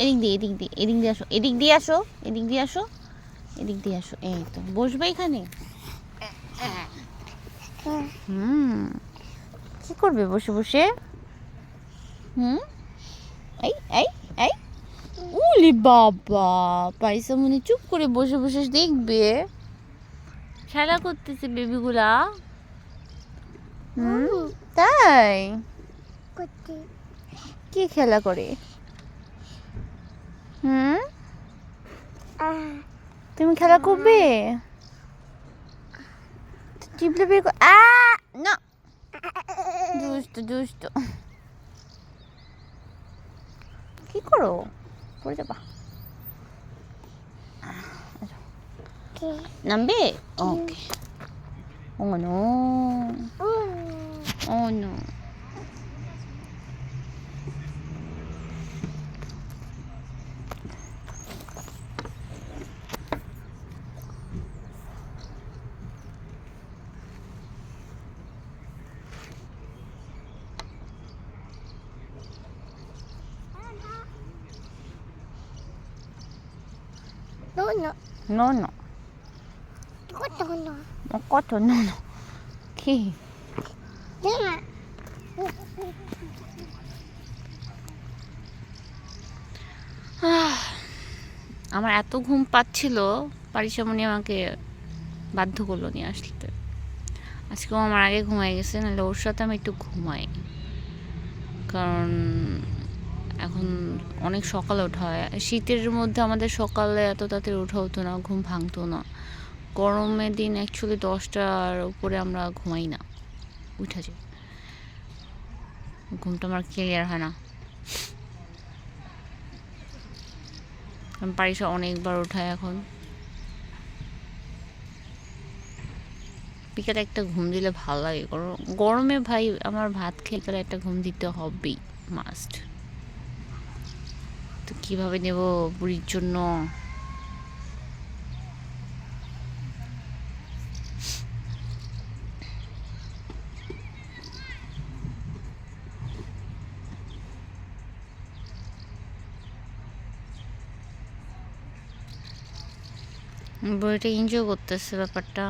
এদিক দিয়ে আসো, এদিক দিয়ে আসো, এদিক দিয়ে আসো, এদিক দিয়ে আসো। এই তো বসবে এখানে। কি করবে বসে বসে? এই এই এই উলি বাবা, পাইসা মনে চুপ করে বসে বসে দেখবে, খেলা করতেছে বেবিগুলা। তাই কি খেলা করে? তুমি খেলা করবে? টিপলে বের কর। না, দুষ্ট কি করো? পড়ে যাবা। নামবে? ওকে। ও নো, ও নো। No. কত no. কি? আমার এত ঘুম পাচ্ছিল, পারিসামণি আমাকে বাধ্য করলো নিয়ে আসতে। আজকেও আমার আগে ঘুমাই গেছে, নাহলে ওর সাথে আমি একটু ঘুমাই, কারণ এখন অনেক সকালে ওঠা হয়। শীতের মধ্যে আমাদের সকালে এত তাড়াতাড়ি ওঠা হতো না, ঘুম ভাঙতো না। গরমের দিন অ্যাকচুয়ালি 10টার উপরে আমরা ঘুমাই না, উঠা যায়, ঘুমটা আমার ক্লিয়ার হয় না। পারিসা অনেকবার ওঠায় এখন। বিকালে একটা ঘুম দিলে ভালো লাগে, গরমে ভাই আমার ভাত খেয়ে গেলে একটা ঘুম দিতে হবেই, মাস্ট। তো কীভাবে নেব বুড়ির জন্য? বুড়িটা এনজয় করতেছে ব্যাপারটা।